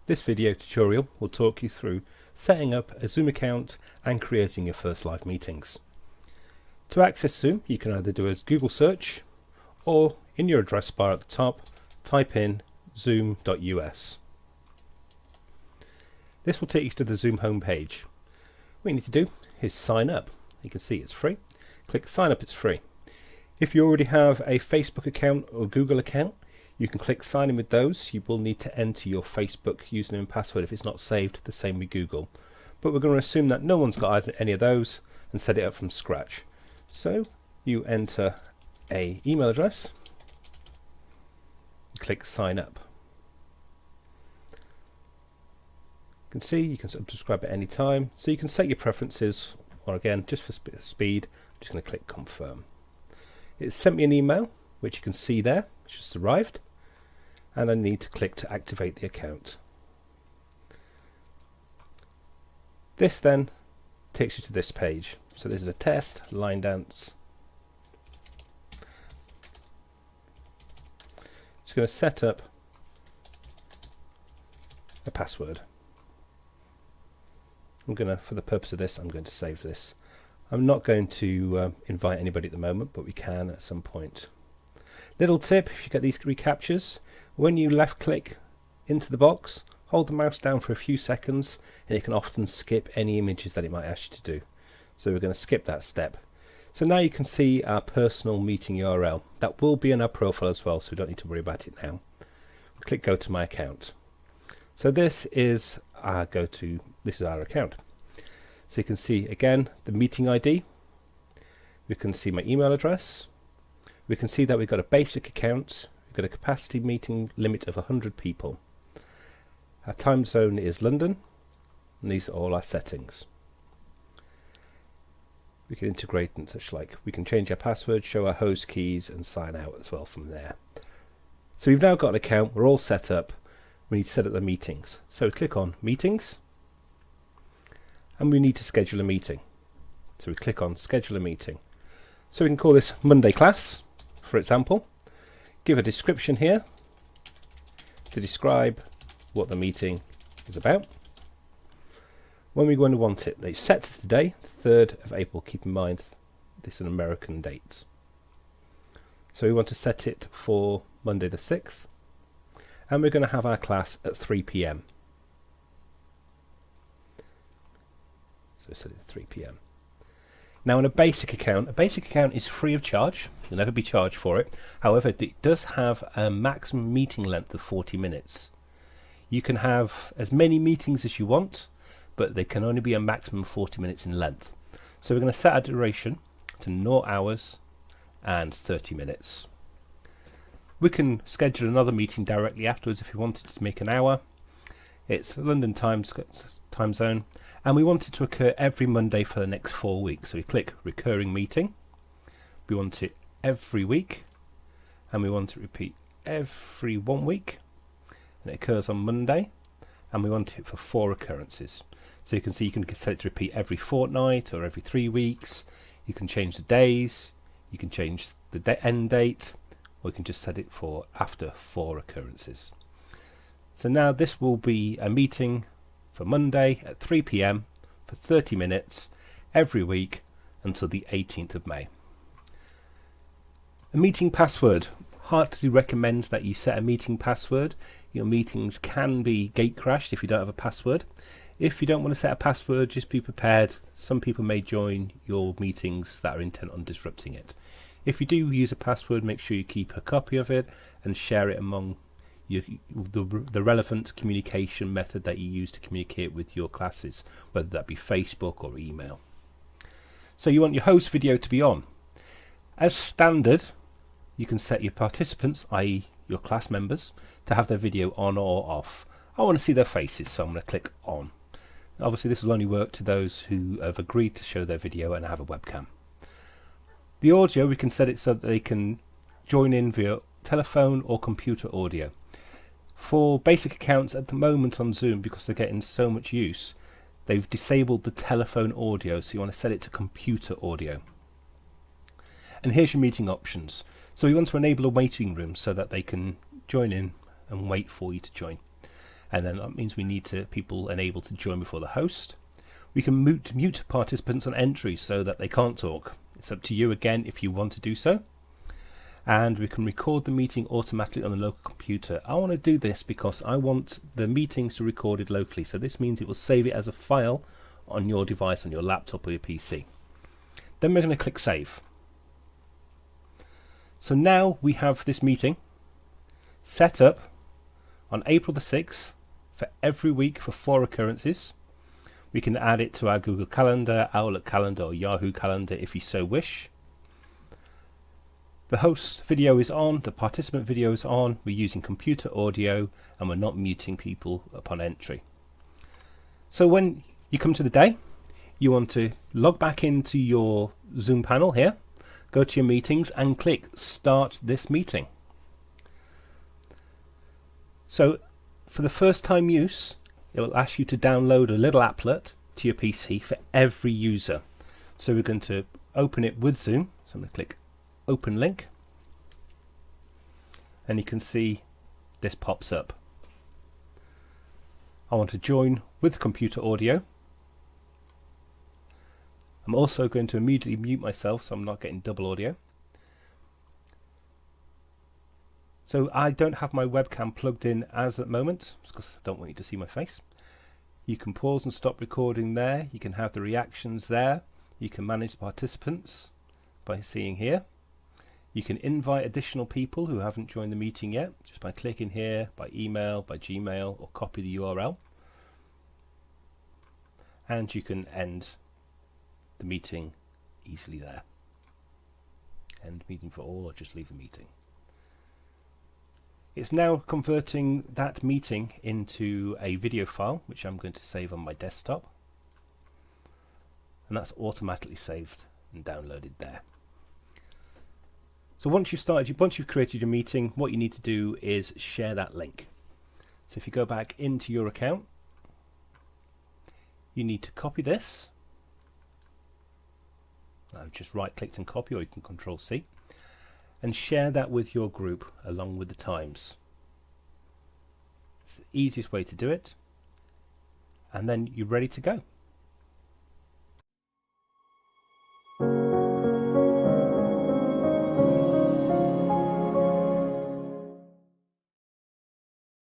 This video tutorial will talk you through setting up a Zoom account and creating your first live meetings. To access Zoom, you can either do a Google search or in your address bar at the top, type in zoom.us. This will take you to the Zoom homepage. What you need to do is sign up. You can see it's free. Click sign up, it's free. If you already have a Facebook account or Google account, you can click sign in with those. You will need to enter your Facebook username and password if it's not saved, the same with Google. But we're going to assume that no one's got any of those and set it up from scratch. So you enter an email address, click sign up. You can see you can subscribe at any time, so you can set your preferences, or again, just for speed, I'm just going to click confirm. It's sent me an email, which you can see there, it's just arrived, and I need to click to activate the account. This then takes you to this page. So this is a test, line dance. It's going to set up a password. For the purpose of this, I'm going to save this. I'm not going to invite anybody at the moment, but we can at some point. Little tip, if you get these recaptures, when you left click into the box, hold the mouse down for a few seconds and it can often skip any images that it might ask you to do. So we're going to skip that step. So now you can see our personal meeting URL. That will be in our profile as well, so we don't need to worry about it now. Click go to my account. So this is our account. So you can see again the meeting ID. We can see my email address. We can see that we've got a basic account. We've got a capacity meeting limit of 100 people. Our time zone is London, and these are all our settings. We can integrate and such like. We can change our password, show our host keys, and sign out as well from there. So we've now got an account, we're all set up. We need to set up the meetings. So click on meetings, and we need to schedule a meeting. So we click on schedule a meeting. So we can call this Monday class, for example. Give a description here to describe what the meeting is about. When we're going to want it, it's set to today, the 3rd of April. Keep in mind, this is an American date. So we want to set it for Monday the 6th. And we're going to have our class at 3 p.m. So set it to 3 p.m. Now on a basic account is free of charge. You'll never be charged for it. However, it does have a maximum meeting length of 40 minutes. You can have as many meetings as you want, but they can only be a maximum of 40 minutes in length. So we're going to set our duration to 0 hours and 30 minutes. We can schedule another meeting directly afterwards if we wanted to make an hour. It's London time zone, and we want it to occur every Monday for the next 4 weeks. So we click recurring meeting. We want it every week, and we want to repeat every 1 week, and it occurs on Monday, and we want it for 4 occurrences. So you can see you can set it to repeat every fortnight or every 3 weeks. You can change the days, you can change the end date, or you can just set it for after 4 occurrences. So now this will be a meeting for Monday at 3 p.m. for 30 minutes every week until the 18th of May. A meeting password. Heartily recommends that you set a meeting password. Your meetings can be gate crashed if you don't have a password. If you don't want to set a password, just be prepared. Some people may join your meetings that are intent on disrupting it. If you do use a password, make sure you keep a copy of it and share it among the relevant communication method that you use to communicate with your classes, whether that be Facebook or email. So you want your host video to be on. As standard, you can set your participants, i.e. your class members, to have their video on or off. I want to see their faces, so I'm going to click on. Obviously this will only work to those who have agreed to show their video and have a webcam. The audio, we can set it so that they can join in via telephone or computer audio. For basic accounts at the moment on Zoom, because they're getting so much use, they've disabled the telephone audio, so you want to set it to computer audio. And here's your meeting options. So we want to enable a waiting room so that they can join in and wait for you to join. and then that means we need people enable to join before the host. We can mute participants on entry so that they can't talk. It's up to you again if you want to do so. And we can record the meeting automatically on the local computer. I want to do this because I want the meetings to be recorded locally. So this means it will save it as a file on your device, on your laptop or your PC. Then we're going to click Save. So now we have this meeting set up on April the 6th for every week for 4 occurrences. We can add it to our Google Calendar, Outlook Calendar or Yahoo Calendar if you so wish. The host video is on, the participant video is on, we're using computer audio and we're not muting people upon entry. So when you come to the day, you want to log back into your Zoom panel here, go to your meetings and click Start this meeting. So for the first time use, it will ask you to download a little applet to your PC for every user. So we're going to open it with Zoom. So I'm going to click Open Link. And you can see this pops up. I want to join with computer audio. I'm also going to immediately mute myself so I'm not getting double audio. So I don't have my webcam plugged in as at the moment because I don't want you to see my face. You can pause and stop recording there. You can have the reactions there. You can manage the participants by seeing here. You can invite additional people who haven't joined the meeting yet just by clicking here, by email, by Gmail, or copy the URL. And you can end the meeting easily there. End meeting for all, or just leave the meeting. It's now converting that meeting into a video file, which I'm going to save on my desktop. And that's automatically saved and downloaded there. So once you've created your meeting, what you need to do is share that link. So if you go back into your account, you need to copy this. I've just right-clicked and copy, or you can Control-C. And share that with your group along with the times. It's the easiest way to do it. And then you're ready to go.